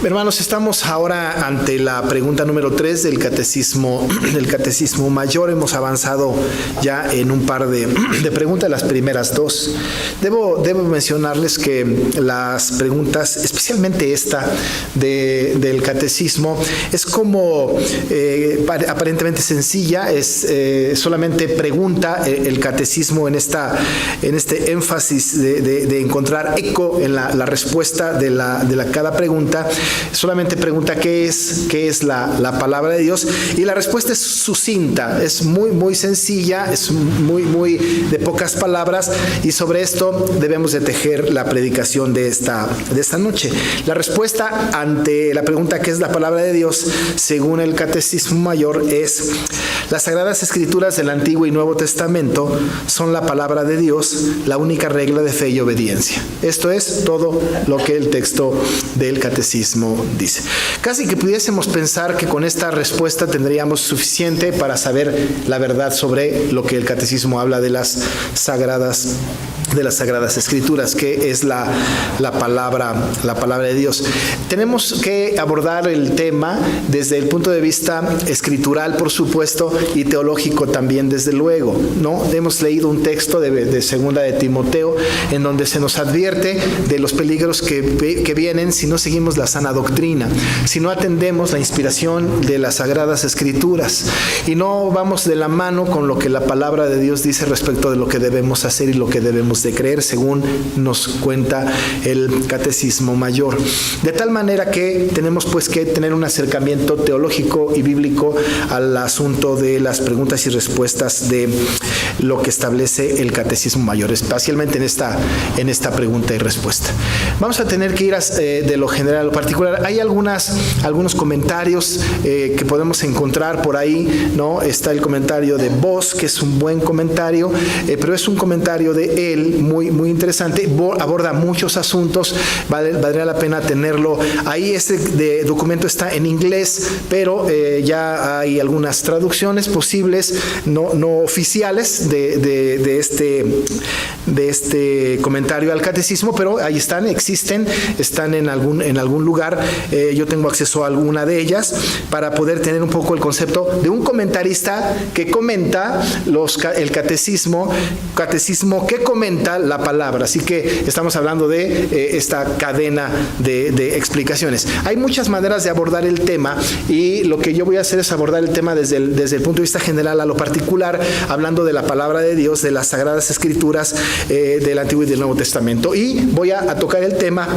Hermanos, estamos ahora ante la pregunta número 3 del catecismo mayor. Hemos avanzado ya en un par de preguntas, las primeras dos. Debo mencionarles que las preguntas, especialmente esta del catecismo, es como aparentemente sencilla, es solamente pregunta el catecismo en este énfasis de encontrar eco en la respuesta de cada pregunta. Solamente pregunta qué es la palabra de Dios, y la respuesta es sucinta, es muy sencilla, es muy de pocas palabras, y sobre esto debemos de tejer la predicación de esta noche. La respuesta ante la pregunta ¿qué es la palabra de Dios? Según el Catecismo Mayor es: las Sagradas Escrituras del Antiguo y Nuevo Testamento son la palabra de Dios, la única regla de fe y obediencia. Esto es todo lo que el texto del Catecismo dice. Casi que pudiésemos pensar que con esta respuesta tendríamos suficiente para saber la verdad sobre lo que el Catecismo habla de las Sagradas Escrituras, que es la palabra de Dios. Tenemos que abordar el tema desde el punto de vista escritural, por supuesto, y teológico también, desde luego, ¿no? Hemos leído un texto de segunda de Timoteo en donde se nos advierte de los peligros que vienen si no seguimos la sana doctrina, si no atendemos la inspiración de las Sagradas Escrituras y no vamos de la mano con lo que la palabra de Dios dice respecto de lo que debemos hacer y lo que debemos de creer, según nos cuenta el Catecismo Mayor. De tal manera que tenemos pues que tener un acercamiento teológico y bíblico al asunto de las preguntas y respuestas de lo que establece el Catecismo Mayor, especialmente en esta pregunta y respuesta. Vamos a tener que ir de lo general a lo particular. Hay algunos comentarios que podemos encontrar por ahí, ¿no? Está el comentario de Voss, que es un buen comentario, pero es un comentario de él muy interesante, aborda muchos asuntos, valdría la pena tenerlo ahí. Este documento está en inglés, pero ya hay algunas traducciones posibles, no oficiales, de este comentario al catecismo, pero ahí están en algún lugar. Yo tengo acceso a alguna de ellas para poder tener un poco el concepto de un comentarista que comenta el catecismo que comenta la palabra. Así que estamos hablando de esta cadena de explicaciones. Hay muchas maneras de abordar el tema, y lo que yo voy a hacer es abordar el tema desde el punto de vista general a lo particular, hablando de la palabra de Dios, de las Sagradas Escrituras del Antiguo y del Nuevo Testamento. Y voy a tocar el tema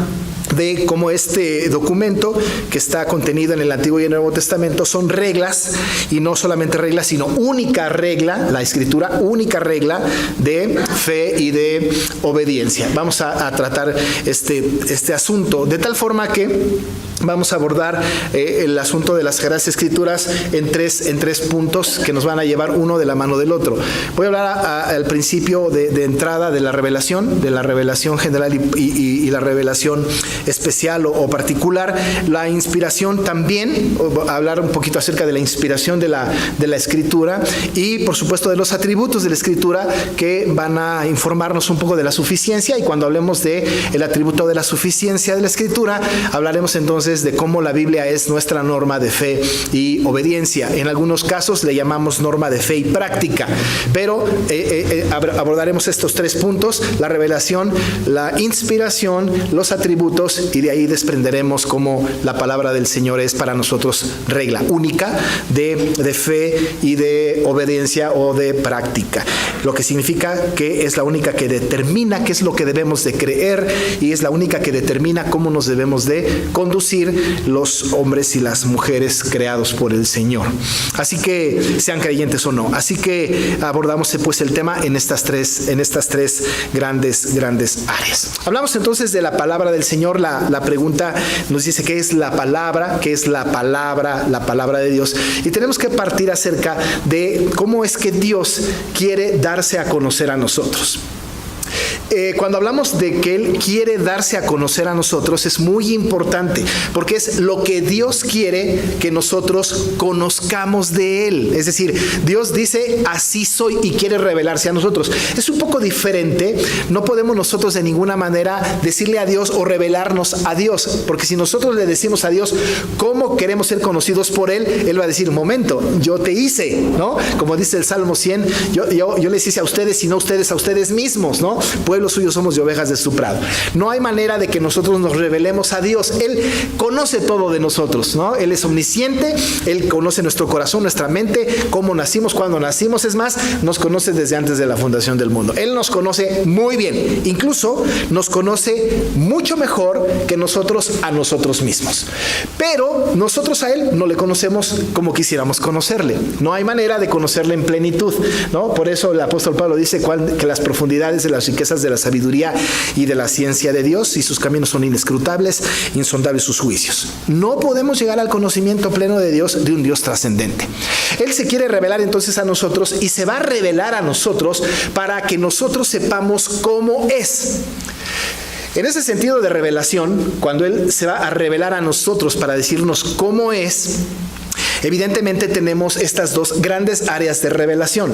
de cómo este documento que está contenido en el Antiguo y el Nuevo Testamento son reglas, y no solamente reglas, sino única regla, la Escritura, única regla de fe y de obediencia. Vamos a tratar este asunto de tal forma que vamos a abordar el asunto de las Sagradas Escrituras en tres puntos que nos van a llevar uno de la mano del otro. Voy a hablar al principio de entrada de la revelación general y la revelación especial o particular, la inspiración también, hablar un poquito acerca de la inspiración de la Escritura, y por supuesto de los atributos de la Escritura que van a informarnos un poco de la suficiencia. Y cuando hablemos de el atributo de la suficiencia de la Escritura, hablaremos entonces de cómo la Biblia es nuestra norma de fe y obediencia. En algunos casos le llamamos norma de fe y práctica, pero abordaremos estos tres puntos: la revelación, la inspiración, los atributos, y de ahí desprenderemos cómo la palabra del Señor es para nosotros regla única de fe y de obediencia o de práctica, lo que significa que es la única que determina qué es lo que debemos de creer, y es la única que determina cómo nos debemos de conducir los hombres y las mujeres creados por el Señor, así que sean creyentes o no. Así que abordamos pues el tema en estas tres grandes áreas. Hablamos entonces de la palabra del Señor. La pregunta nos dice qué es la palabra, qué es la palabra de Dios, y tenemos que partir acerca de cómo es que Dios quiere darse a conocer a nosotros. Cuando hablamos de que Él quiere darse a conocer a nosotros, es muy importante, porque es lo que Dios quiere que nosotros conozcamos de Él. Es decir, Dios dice, así soy, y quiere revelarse a nosotros. Es un poco diferente. No podemos nosotros de ninguna manera decirle a Dios o revelarnos a Dios, porque si nosotros le decimos a Dios cómo queremos ser conocidos por Él, Él va a decir, un momento, yo te hice, ¿no? Como dice el Salmo 100, yo les hice a ustedes y no ustedes a ustedes mismos, ¿no? Pueblo suyo somos de ovejas de su prado. No hay manera de que nosotros nos revelemos a Dios. Él conoce todo de nosotros, ¿no? Él es omnisciente, Él conoce nuestro corazón, nuestra mente, cómo nacimos, cuándo nacimos. Es más, nos conoce desde antes de la fundación del mundo. Él nos conoce muy bien. Incluso nos conoce mucho mejor que nosotros a nosotros mismos. Pero nosotros a Él no le conocemos como quisiéramos conocerle. No hay manera de conocerle en plenitud, ¿no? Por eso el apóstol Pablo dice que las profundidades de las riquezas de la sabiduría y de la ciencia de Dios, y sus caminos son inescrutables, insondables sus juicios. No podemos llegar al conocimiento pleno de Dios, de un Dios trascendente. Él se quiere revelar entonces a nosotros, y se va a revelar a nosotros para que nosotros sepamos cómo es. En ese sentido de revelación, cuando Él se va a revelar a nosotros para decirnos cómo es, evidentemente tenemos estas dos grandes áreas de revelación.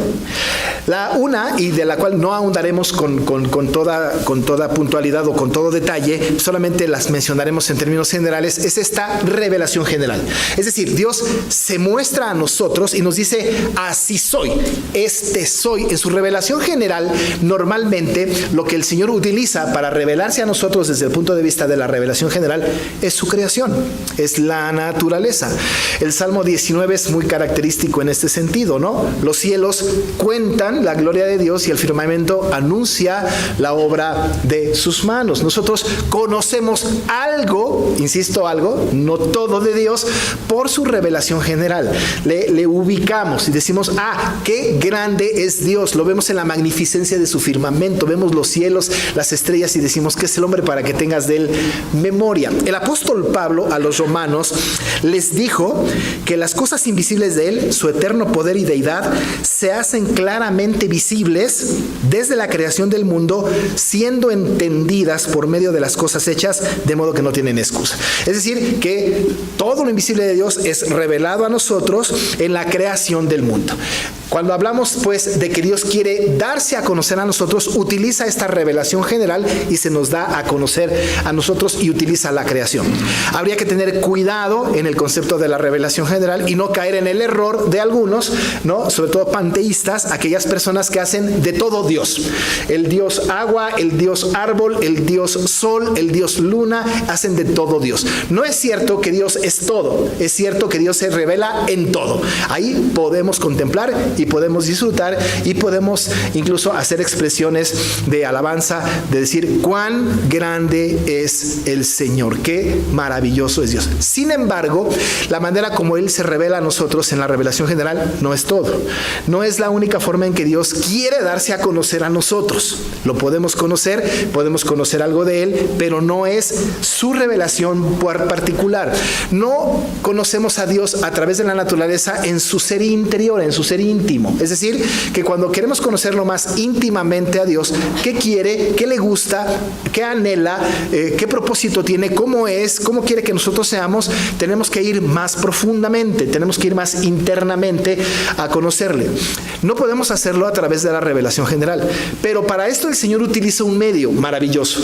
La una, y de la cual no ahondaremos con toda puntualidad o con todo detalle, solamente las mencionaremos en términos generales, es esta revelación general. Es decir, Dios se muestra a nosotros y nos dice, así soy, este soy. En su revelación general, normalmente lo que el Señor utiliza para revelarse a nosotros desde el punto de vista de la revelación general es su creación, es la naturaleza. El Salmo 19 es muy característico en este sentido, ¿no? Los cielos cuentan la gloria de Dios y el firmamento anuncia la obra de sus manos. Nosotros conocemos algo, insisto, algo, no todo de Dios, por su revelación general. Le ubicamos y decimos, qué grande es Dios. Lo vemos en la magnificencia de su firmamento. Vemos los cielos, las estrellas y decimos, ¿qué es el hombre para que tengas de él memoria? El apóstol Pablo a los romanos les dijo que las cosas invisibles de Él, su eterno poder y deidad, se hacen claramente visibles desde la creación del mundo, siendo entendidas por medio de las cosas hechas, de modo que no tienen excusa. Es decir, que todo lo invisible de Dios es revelado a nosotros en la creación del mundo. Cuando hablamos, pues, de que Dios quiere darse a conocer a nosotros, utiliza esta revelación general y se nos da a conocer a nosotros y utiliza la creación. Habría que tener cuidado en el concepto de la revelación general y no caer en el error de algunos, ¿no? Sobre todo panteístas, aquellas personas que hacen de todo Dios. El Dios agua, el Dios árbol, el Dios sol, el Dios luna, hacen de todo Dios. No es cierto que Dios es todo, es cierto que Dios se revela en todo. Ahí podemos contemplar y podemos disfrutar y podemos incluso hacer expresiones de alabanza, de decir cuán grande es el Señor, qué maravilloso es Dios. Sin embargo, la manera como Él se revela a nosotros en la revelación general no es todo. No es la única forma en que Dios quiere darse a conocer a nosotros. Lo podemos conocer algo de Él, pero no es su revelación particular. No conocemos a Dios a través de la naturaleza en su ser interior, en su ser íntimo. Es decir, que cuando queremos conocerlo más íntimamente a Dios, qué quiere, qué le gusta, qué anhela, qué propósito tiene, cómo es, cómo quiere que nosotros seamos, tenemos que ir más profundamente, tenemos que ir más internamente a conocerle. No podemos hacerlo a través de la revelación general, pero para esto el Señor utiliza un medio maravilloso.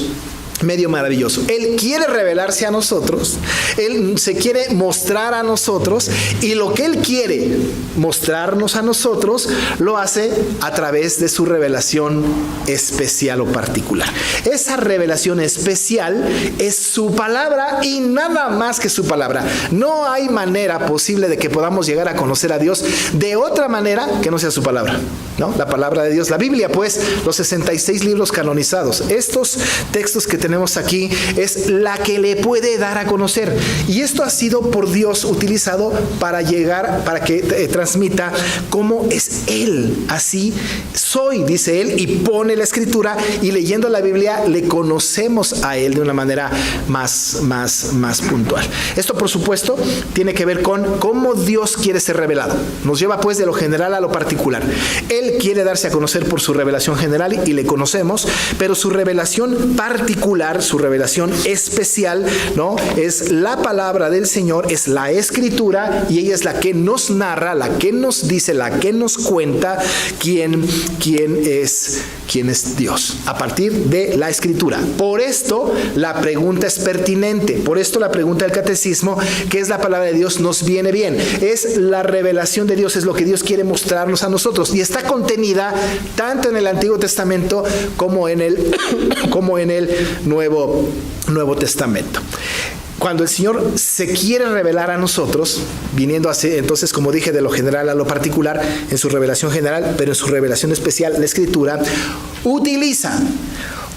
Él quiere revelarse a nosotros, Él se quiere mostrar a nosotros, y lo que Él quiere mostrarnos a nosotros lo hace a través de su revelación especial o particular. Esa revelación especial es su palabra y nada más que su palabra. No hay manera posible de que podamos llegar a conocer a Dios de otra manera que no sea su palabra, ¿no? La palabra de Dios, la Biblia, pues, los 66 libros canonizados, estos textos que tenemos aquí, es la que le puede dar a conocer. Y esto ha sido por Dios utilizado para que transmita cómo es Él. Así soy, dice Él, y pone la escritura, y leyendo la Biblia le conocemos a Él de una manera más puntual. Esto, por supuesto, tiene que ver con cómo Dios quiere ser revelado. Nos lleva pues de lo general a lo particular. Él quiere darse a conocer por su revelación general y le conocemos, pero su revelación particular, su revelación especial, ¿no? Es la palabra del Señor, es la escritura, y ella es la que nos narra, la que nos dice, la que nos cuenta quién es Dios, a partir de la escritura. Por esto la pregunta es pertinente, por esto la pregunta del catecismo, ¿qué es la palabra de Dios?, nos viene bien. Es la revelación de Dios, es lo que Dios quiere mostrarnos a nosotros, y está contenida tanto en el Antiguo Testamento como en el Nuevo Testamento. Cuando el Señor se quiere revelar a nosotros, viniendo así, entonces, como dije, de lo general a lo particular, en su revelación general, pero en su revelación especial, la Escritura utiliza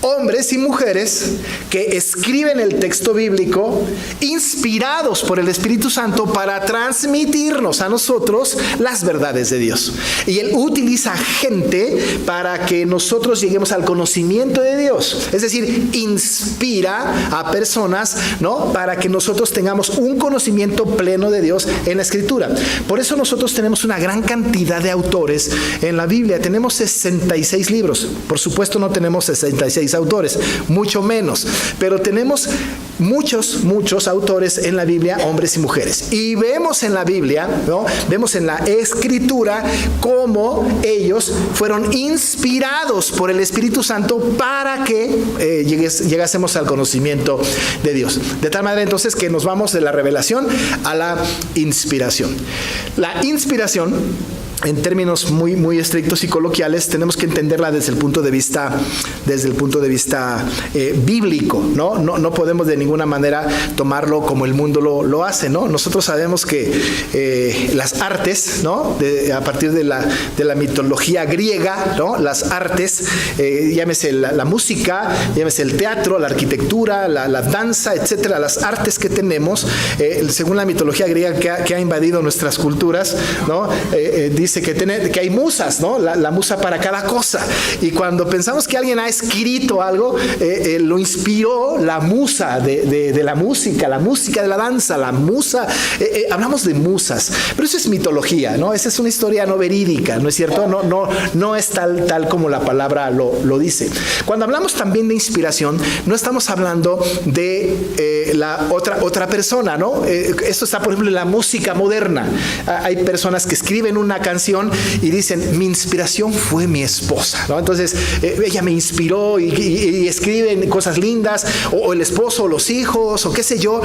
hombres y mujeres que escriben el texto bíblico inspirados por el Espíritu Santo para transmitirnos a nosotros las verdades de Dios. Y Él utiliza gente para que nosotros lleguemos al conocimiento de Dios. Es decir, inspira a personas, ¿no?, para que nosotros tengamos un conocimiento pleno de Dios en la Escritura. Por eso nosotros tenemos una gran cantidad de autores en la Biblia. Tenemos 66 libros. Por supuesto no tenemos 66 autores, mucho menos, pero tenemos muchos autores en la Biblia, hombres y mujeres, y vemos en la Biblia, ¿no?, vemos en la Escritura cómo ellos fueron inspirados por el Espíritu Santo para que llegásemos al conocimiento de Dios. De tal manera entonces que nos vamos de la revelación a la inspiración. La inspiración, en términos muy estrictos y coloquiales, tenemos que entenderla desde el punto de vista bíblico, ¿no? No podemos de ninguna manera tomarlo como el mundo lo hace, ¿no? Nosotros sabemos que las artes, ¿no?, a partir de la mitología griega, ¿no?, las artes, llámese la música, llámese el teatro, la arquitectura, la danza, etcétera, las artes que tenemos, según la mitología griega que ha invadido nuestras culturas, ¿no?, dice que hay musas, ¿no?, la musa para cada cosa. Y cuando pensamos que alguien ha escrito algo, lo inspiró la musa de la música de la danza, la musa. Hablamos de musas, pero eso es mitología, ¿no? Esa es una historia no verídica, ¿no es cierto? No es tal como la palabra lo dice. Cuando hablamos también de inspiración, no estamos hablando de la otra persona, ¿no? Esto está, por ejemplo, en la música moderna. Hay personas que escriben una canción y dicen, mi inspiración fue mi esposa, ¿no? Entonces ella me inspiró y escriben cosas lindas, o el esposo, o los hijos, o qué sé yo.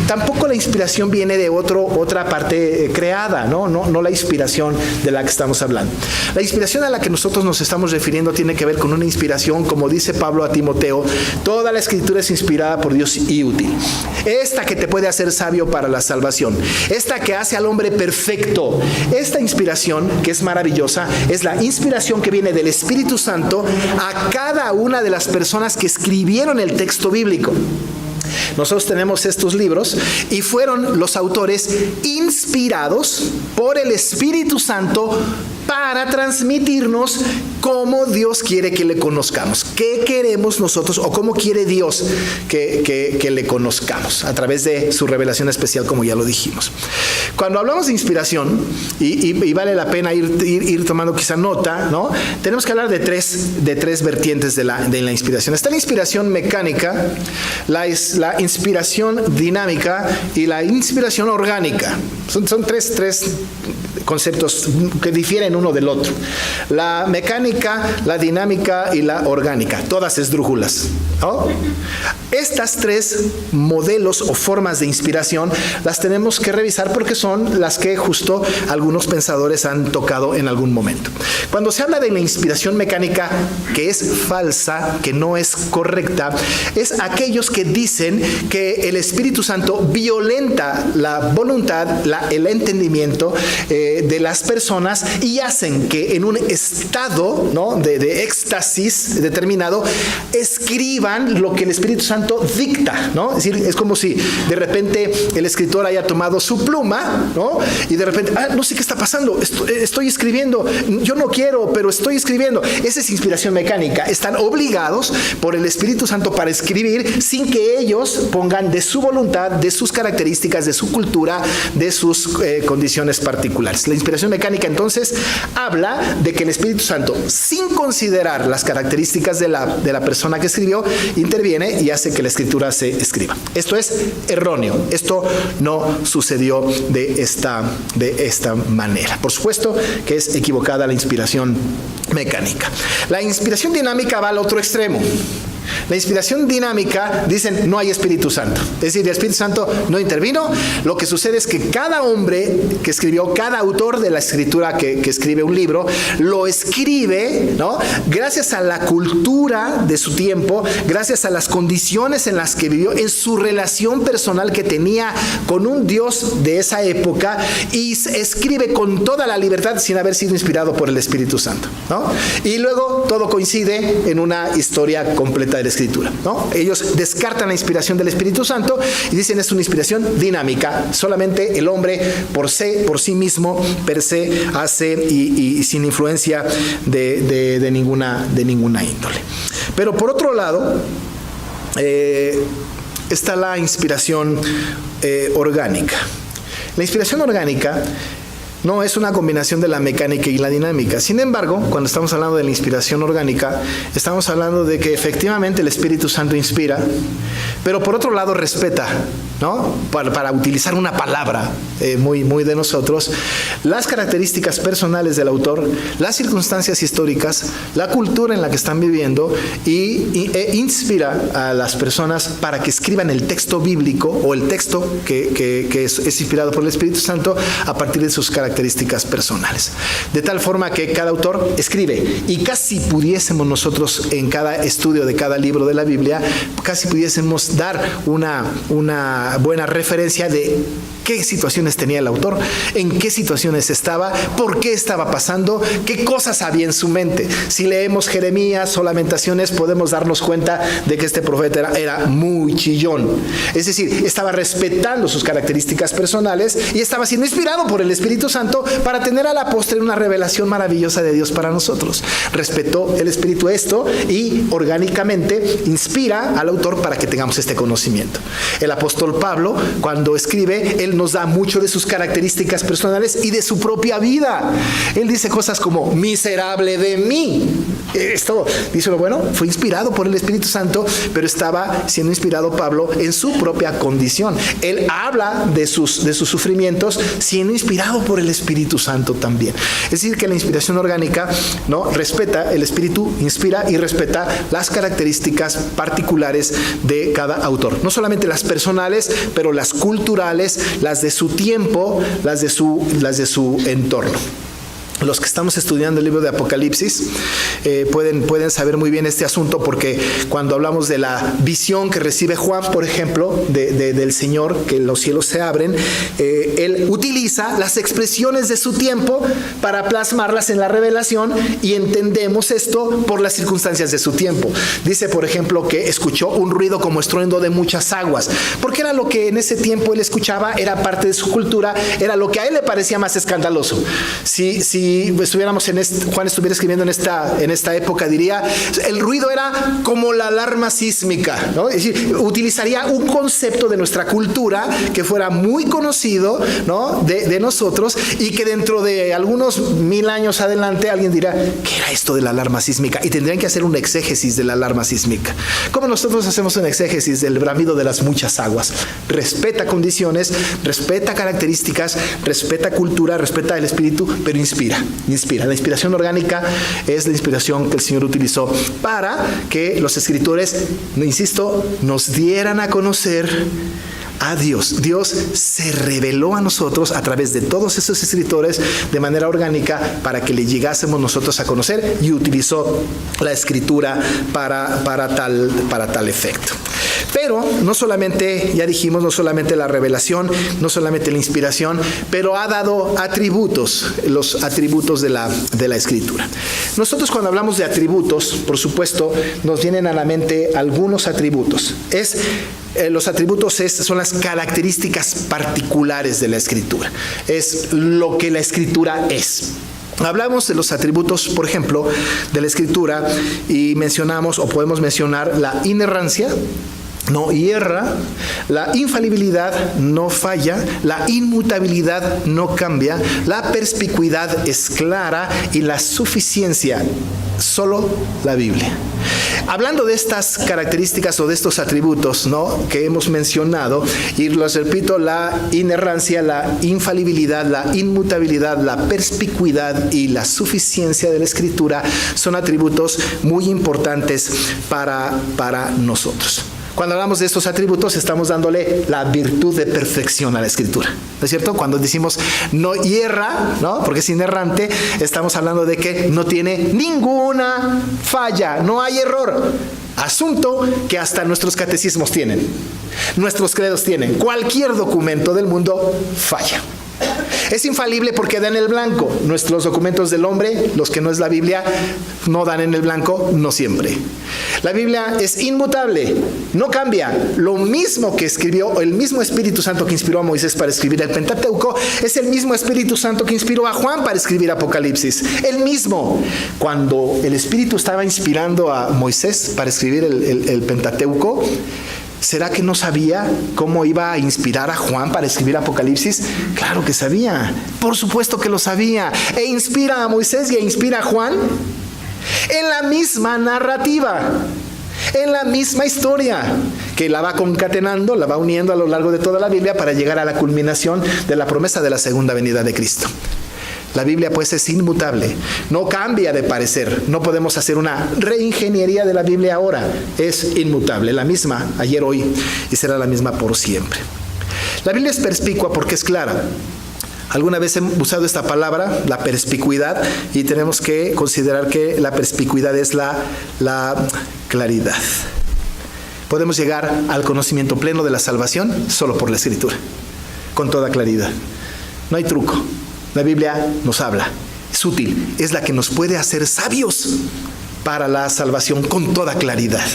Tampoco la inspiración viene de otra parte creada, ¿no? No la inspiración de la que estamos hablando. La inspiración a la que nosotros nos estamos refiriendo tiene que ver con una inspiración, como dice Pablo a Timoteo, toda la Escritura es inspirada por Dios y útil. Esta que te puede hacer sabio para la salvación, esta que hace al hombre perfecto. Esta inspiración, que es maravillosa, es la inspiración que viene del Espíritu Santo a cada una de las personas que escribieron el texto bíblico. Nosotros tenemos estos libros y fueron los autores inspirados por el Espíritu Santo para transmitirnos cómo Dios quiere que le conozcamos, qué queremos nosotros o cómo quiere Dios que le conozcamos a través de su revelación especial, como ya lo dijimos. Cuando hablamos de inspiración, y vale la pena ir tomando quizá nota, ¿no?, tenemos que hablar de tres vertientes de la inspiración. Está la inspiración mecánica, la inspiración dinámica y la inspiración orgánica. Son tres conceptos que difieren uno del otro. La mecánica, la dinámica y la orgánica, todas esdrújulas, ¿no? Estas tres modelos o formas de inspiración las tenemos que revisar porque son las que justo algunos pensadores han tocado en algún momento. Cuando se habla de la inspiración mecánica, que es falsa, que no es correcta, es aquellos que dicen que el Espíritu Santo violenta la voluntad, el entendimiento, de las personas y hacen que en un estado, ¿no?, de éxtasis determinado escriban lo que el Espíritu Santo dicta, ¿no? Es decir, es como si de repente el escritor haya tomado su pluma, ¿no?, y de repente, no sé qué está pasando, estoy escribiendo, yo no quiero, pero estoy escribiendo. Esa es inspiración mecánica. Están obligados por el Espíritu Santo para escribir sin que ellos pongan de su voluntad, de sus características, de su cultura, de sus condiciones particulares. La inspiración mecánica entonces habla de que el Espíritu Santo, sin considerar las características de la persona que escribió, interviene y hace que la escritura se escriba. Esto es erróneo. Esto no sucedió de esta manera. Por supuesto que es equivocada la inspiración mecánica. La inspiración dinámica va al otro extremo. La inspiración dinámica, dicen, no hay Espíritu Santo. Es decir, el Espíritu Santo no intervino. Lo que sucede es que cada hombre que escribió, cada autor de la escritura que escribe un libro, lo escribe, ¿no?, gracias a la cultura de su tiempo, gracias a las condiciones en las que vivió, en su relación personal que tenía con un Dios de esa época, y escribe con toda la libertad sin haber sido inspirado por el Espíritu Santo, ¿no? Y luego todo coincide en una historia completa de la Escritura, ¿no? Ellos descartan la inspiración del Espíritu Santo y dicen es una inspiración dinámica. Solamente el hombre por sí mismo, per se, hace y sin influencia de ninguna índole. Pero por otro lado, está la inspiración orgánica. La inspiración orgánica no es una combinación de la mecánica y la dinámica. Sin embargo, cuando estamos hablando de la inspiración orgánica, estamos hablando de que efectivamente el Espíritu Santo inspira, pero por otro lado respeta, ¿no?, para utilizar una palabra muy de nosotros, las características personales del autor, las circunstancias históricas, la cultura en la que están viviendo, e inspira a las personas para que escriban el texto bíblico o el texto que es inspirado por el Espíritu Santo a partir de sus características personales. De tal forma que cada autor escribe, y casi pudiésemos nosotros en cada estudio de cada libro de la Biblia, casi pudiésemos dar una buena referencia de qué situaciones tenía el autor, en qué situaciones estaba, por qué estaba pasando, qué cosas había en su mente. Si leemos Jeremías o Lamentaciones, podemos darnos cuenta de que este profeta era muy chillón. Es decir, estaba respetando sus características personales y estaba siendo inspirado por el Espíritu Santo para tener a la postre una revelación maravillosa de Dios para nosotros. Respetó el Espíritu esto y orgánicamente inspira al autor para que tengamos este conocimiento. El apóstol Pablo, cuando escribe, él nos da mucho de sus características personales y de su propia vida. Él dice cosas como, miserable de mí. Esto, dice, bueno, fue inspirado por el Espíritu Santo, pero estaba siendo inspirado Pablo en su propia condición. Él habla de sus sufrimientos siendo inspirado por el Espíritu Santo también. Es decir, que la inspiración orgánica, ¿no?, respeta, el Espíritu inspira y respeta las características particulares de cada autor. No solamente las personales, pero las culturales, las de su tiempo, las de su entorno. Los que estamos estudiando el libro de Apocalipsis pueden saber muy bien este asunto, porque cuando hablamos de la visión que recibe Juan, por ejemplo, del Señor, que los cielos se abren, él utiliza las expresiones de su tiempo para plasmarlas en la revelación, y entendemos esto por las circunstancias de su tiempo. Dice, por ejemplo, que escuchó un ruido como estruendo de muchas aguas, porque era lo que en ese tiempo él escuchaba, era parte de su cultura, era lo que a él le parecía más escandaloso. Si estuviéramos Juan estuviera escribiendo en esta época, diría, el ruido era como la alarma sísmica, ¿no? Es decir, utilizaría un concepto de nuestra cultura que fuera muy conocido, ¿no?, de nosotros, y que dentro de algunos 1000 años adelante alguien dirá, ¿qué era esto de la alarma sísmica? Y tendrían que hacer un exégesis de la alarma sísmica. Como nosotros hacemos un exégesis del bramido de las muchas aguas. Respeta condiciones, respeta características, respeta cultura, respeta el espíritu, pero inspira. La inspiración orgánica es la inspiración que el Señor utilizó para que los escritores, insisto, nos dieran a conocer a Dios. Dios se reveló a nosotros a través de todos esos escritores de manera orgánica para que le llegásemos nosotros a conocer, y utilizó la escritura para tal efecto. Pero no solamente, ya dijimos, no solamente la revelación, no solamente la inspiración, pero ha dado atributos, los atributos de la Escritura. Nosotros cuando hablamos de atributos, por supuesto, nos vienen a la mente algunos atributos. Los atributos son las características particulares de la Escritura. Es lo que la Escritura es. Hablamos de los atributos, por ejemplo, de la Escritura y mencionamos o podemos mencionar la inerrancia, no hierra, la infalibilidad no falla, la inmutabilidad no cambia, la perspicuidad es clara y la suficiencia, solo la Biblia. Hablando de estas características o de estos atributos, ¿no?, que hemos mencionado, y los repito, la inerrancia, la infalibilidad, la inmutabilidad, la perspicuidad y la suficiencia de la Escritura son atributos muy importantes para nosotros. Cuando hablamos de estos atributos, estamos dándole la virtud de perfección a la Escritura, ¿no es cierto? Cuando decimos no hierra, ¿no?, porque es inerrante, estamos hablando de que no tiene ninguna falla, no hay error. Asunto que hasta nuestros catecismos tienen, nuestros credos tienen. Cualquier documento del mundo falla. Es infalible porque da en el blanco. Nuestros documentos del hombre, los que no es la Biblia, no dan en el blanco, no siempre. La Biblia es inmutable, no cambia. Lo mismo que escribió, el mismo Espíritu Santo que inspiró a Moisés para escribir el Pentateuco, es el mismo Espíritu Santo que inspiró a Juan para escribir Apocalipsis. El mismo. Cuando el Espíritu estaba inspirando a Moisés para escribir el Pentateuco, ¿será que no sabía cómo iba a inspirar a Juan para escribir Apocalipsis? Claro que sabía, por supuesto que lo sabía. E inspira a Moisés y inspira a Juan en la misma narrativa, en la misma historia, que la va concatenando, la va uniendo a lo largo de toda la Biblia para llegar a la culminación de la promesa de la segunda venida de Cristo. La Biblia pues es inmutable, no cambia de parecer, no podemos hacer una reingeniería de la Biblia ahora, es inmutable, la misma ayer, hoy y será la misma por siempre. La Biblia es perspicua porque es clara. Alguna vez he usado esta palabra, la perspicuidad, y tenemos que considerar que la perspicuidad es la claridad. Podemos llegar al conocimiento pleno de la salvación solo por la Escritura, con toda claridad. No hay truco. La Biblia nos habla, es útil, es la que nos puede hacer sabios para la salvación con toda claridad,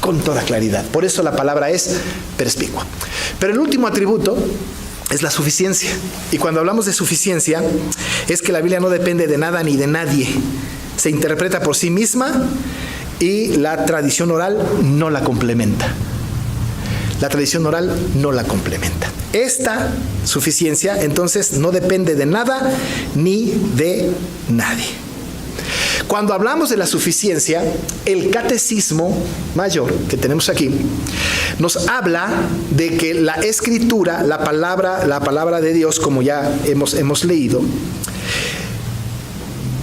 con toda claridad. Por eso la palabra es perspicua. Pero el último atributo es la suficiencia. Y cuando hablamos de suficiencia, es que la Biblia no depende de nada ni de nadie. Se interpreta por sí misma y la tradición oral no la complementa. La tradición oral no la complementa. Esta suficiencia, entonces, no depende de nada ni de nadie. Cuando hablamos de la suficiencia, el catecismo mayor que tenemos aquí nos habla de que la Escritura, la palabra de Dios, como ya hemos leído,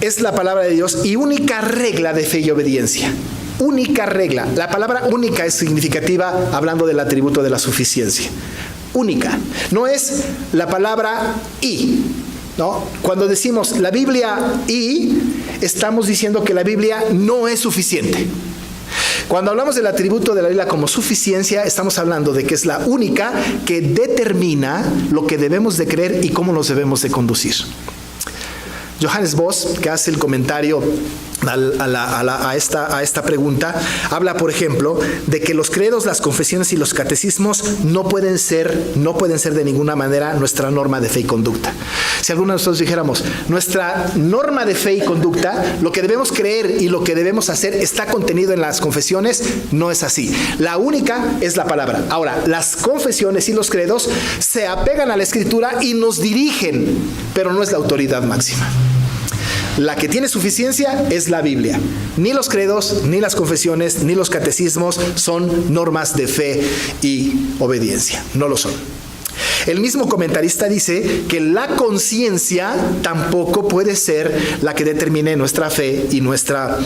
es la palabra de Dios y única regla de fe y obediencia. Única regla. La palabra única es significativa hablando del atributo de la suficiencia. Única. No es la palabra y, ¿no? Cuando decimos la Biblia y, estamos diciendo que la Biblia no es suficiente. Cuando hablamos del atributo de la Biblia como suficiencia, estamos hablando de que es la única que determina lo que debemos de creer y cómo nos debemos de conducir. Johannes Vos, que hace el comentario a esta pregunta, habla, por ejemplo, de que los credos, las confesiones y los catecismos no pueden ser de ninguna manera nuestra norma de fe y conducta. Si alguno de nosotros dijéramos, nuestra norma de fe y conducta, lo que debemos creer y lo que debemos hacer está contenido en las confesiones, no es así. La única es la palabra. Ahora, las confesiones y los credos se apegan a la Escritura y nos dirigen, pero no es la autoridad máxima. La que tiene suficiencia es la Biblia. Ni los credos, ni las confesiones, ni los catecismos son normas de fe y obediencia. No lo son. El mismo comentarista dice que la conciencia tampoco puede ser la que determine nuestra fe y nuestra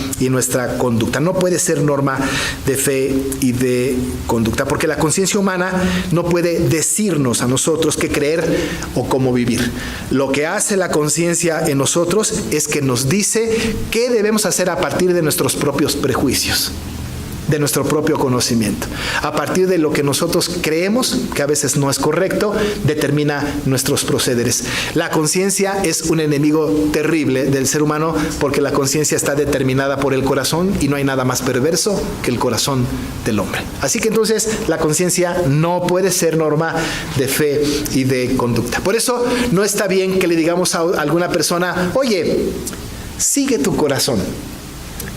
conducta. No puede ser norma de fe y de conducta, porque la conciencia humana no puede decirnos a nosotros qué creer o cómo vivir. Lo que hace la conciencia en nosotros es que nos dice qué debemos hacer a partir de nuestros propios prejuicios. de nuestro propio conocimiento. A partir de lo que nosotros creemos, que a veces no es correcto, determina nuestros procederes. La conciencia es un enemigo terrible del ser humano, porque la conciencia está determinada por el corazón y no hay nada más perverso que el corazón del hombre. Así que entonces la conciencia no puede ser norma de fe y de conducta. Por eso no está bien que le digamos a alguna persona: oye, sigue tu corazón.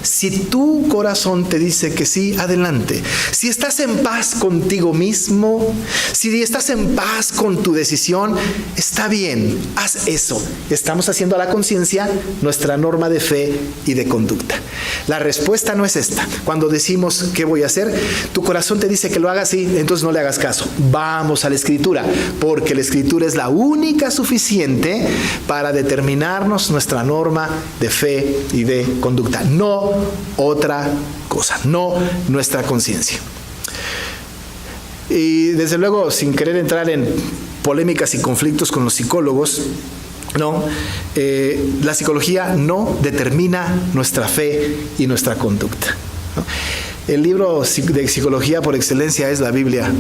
Si tu corazón te dice que sí, adelante. Si estás en paz contigo mismo, si estás en paz con tu decisión, está bien, haz eso. Estamos haciendo a la conciencia nuestra norma de fe y de conducta. La respuesta no es esta. Cuando decimos ¿qué voy a hacer? Tu corazón te dice que lo hagas, sí, entonces no le hagas caso. Vamos a la Escritura, porque la Escritura es la única suficiente para determinarnos nuestra norma de fe y de conducta. No otra cosa, no nuestra conciencia. Y desde luego, sin querer entrar en polémicas y conflictos con los psicólogos, la psicología no determina nuestra fe y nuestra conducta, ¿no? El libro de psicología por excelencia es la Biblia,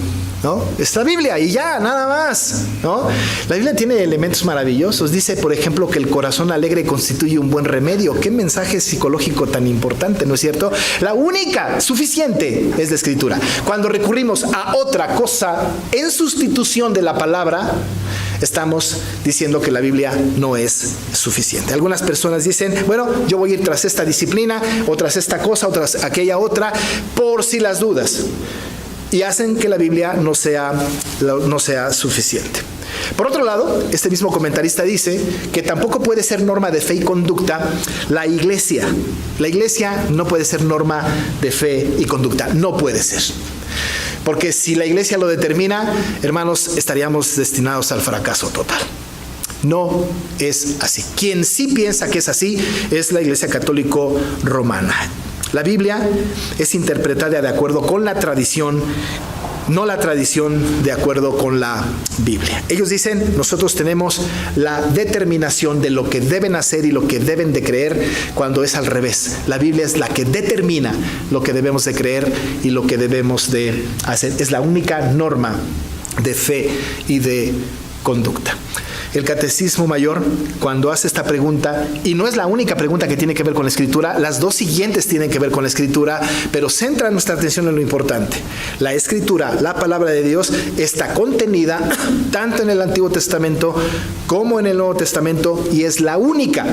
¿no? Es la Biblia y ya, nada más, ¿no? La Biblia tiene elementos maravillosos. Dice, por ejemplo, que el corazón alegre constituye un buen remedio. ¿Qué mensaje psicológico tan importante, no es cierto? La única suficiente es la Escritura. Cuando recurrimos a otra cosa en sustitución de la palabra, estamos diciendo que la Biblia no es suficiente. Algunas personas dicen, bueno, yo voy a ir tras esta disciplina, o tras esta cosa, o tras aquella otra, por si las dudas. Y hacen que la Biblia no sea suficiente. Por otro lado, este mismo comentarista dice que tampoco puede ser norma de fe y conducta la iglesia. La iglesia no puede ser norma de fe y conducta. No puede ser. Porque si la iglesia lo determina, hermanos, estaríamos destinados al fracaso total. No es así. Quien sí piensa que es así es la Iglesia Católica Romana. La Biblia es interpretada de acuerdo con la tradición, no la tradición de acuerdo con la Biblia. Ellos dicen, nosotros tenemos la determinación de lo que deben hacer y lo que deben de creer, cuando es al revés. La Biblia es la que determina lo que debemos de creer y lo que debemos de hacer. Es la única norma de fe y de conducta. El Catecismo Mayor, cuando hace esta pregunta, y no es la única pregunta que tiene que ver con la Escritura, las dos siguientes tienen que ver con la Escritura, pero centra nuestra atención en lo importante. La Escritura, la palabra de Dios, está contenida tanto en el Antiguo Testamento como en el Nuevo Testamento, y es la única,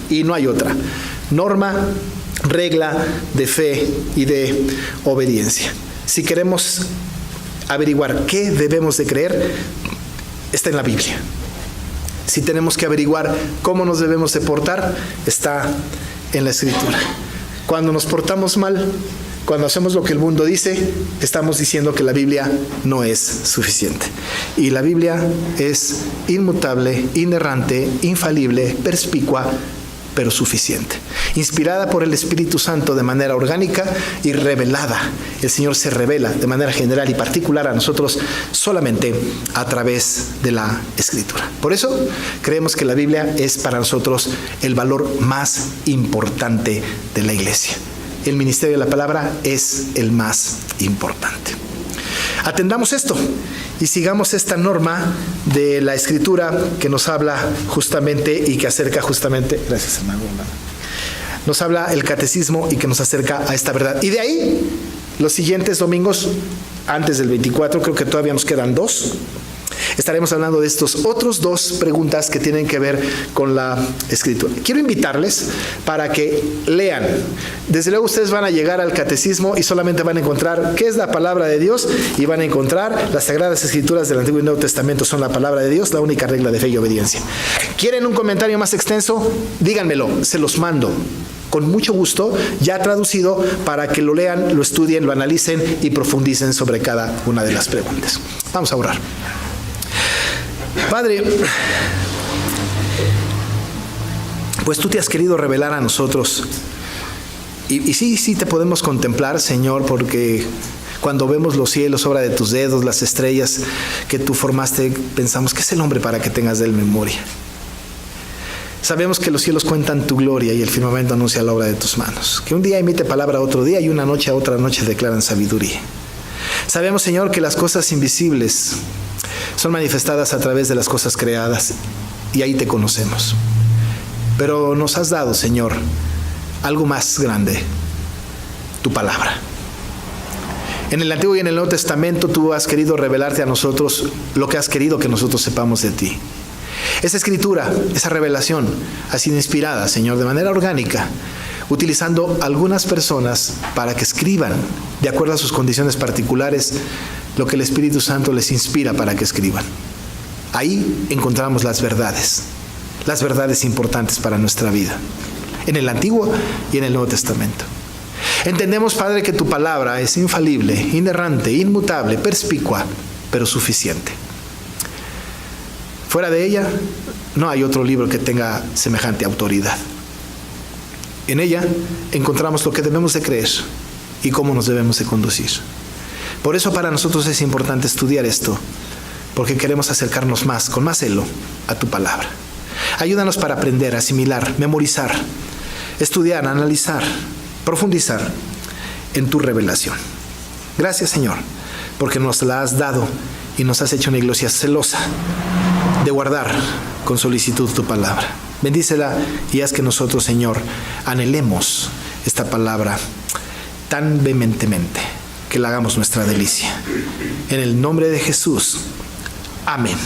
y no hay otra, norma, regla de fe y de obediencia. Si queremos averiguar qué debemos de creer, está en la Biblia. Si tenemos que averiguar cómo nos debemos de portar, está en la Escritura. Cuando nos portamos mal, cuando hacemos lo que el mundo dice, estamos diciendo que la Biblia no es suficiente. Y la Biblia es inmutable, inerrante, infalible, perspicua, pero suficiente. Inspirada por el Espíritu Santo de manera orgánica y revelada. El Señor se revela de manera general y particular a nosotros solamente a través de la Escritura. Por eso creemos que la Biblia es para nosotros el valor más importante de la Iglesia. El ministerio de la palabra es el más importante. Atendamos esto y sigamos esta norma de la Escritura que nos habla justamente y que acerca justamente, gracias hermano, nos habla el catecismo y que nos acerca a esta verdad. Y de ahí, los siguientes domingos, antes del 24, creo que todavía nos quedan 2, estaremos hablando de estos otros 2 preguntas que tienen que ver con la Escritura. Quiero invitarles para que lean. Desde luego ustedes van a llegar al catecismo y solamente van a encontrar qué es la palabra de Dios, y van a encontrar las Sagradas Escrituras del Antiguo y Nuevo Testamento son la palabra de Dios, la única regla de fe y obediencia. ¿Quieren un comentario más extenso? Díganmelo, se los mando con mucho gusto, ya traducido, para que lo lean, lo estudien, lo analicen y profundicen sobre cada una de las preguntas. Vamos a orar. Padre, pues tú te has querido revelar a nosotros, y sí te podemos contemplar, Señor, porque cuando vemos los cielos, obra de tus dedos, las estrellas que tú formaste, pensamos, ¿qué es el hombre para que tengas de él memoria? Sabemos que los cielos cuentan tu gloria y el firmamento anuncia la obra de tus manos. Que un día emite palabra a otro día y una noche a otra noche declaran sabiduría. Sabemos, Señor, que las cosas invisibles son manifestadas a través de las cosas creadas y ahí te conocemos. Pero nos has dado, Señor, algo más grande, tu palabra. En el Antiguo y en el Nuevo Testamento tú has querido revelarte a nosotros lo que has querido que nosotros sepamos de ti. Esa escritura, esa revelación ha sido inspirada, Señor, de manera orgánica, utilizando algunas personas para que escriban, de acuerdo a sus condiciones particulares, lo que el Espíritu Santo les inspira para que escriban. Ahí encontramos las verdades importantes para nuestra vida, en el Antiguo y en el Nuevo Testamento. Entendemos, Padre, que tu palabra es infalible, inerrante, inmutable, perspicua, pero suficiente. Fuera de ella, no hay otro libro que tenga semejante autoridad. En ella encontramos lo que debemos de creer y cómo nos debemos de conducir. Por eso para nosotros es importante estudiar esto, porque queremos acercarnos más, con más celo, a tu palabra. Ayúdanos para aprender, asimilar, memorizar, estudiar, analizar, profundizar en tu revelación. Gracias, Señor, porque nos la has dado y nos has hecho una iglesia celosa de guardar con solicitud tu palabra. Bendícela y haz que nosotros, Señor, anhelemos esta palabra tan vehementemente que la hagamos nuestra delicia. En el nombre de Jesús. Amén.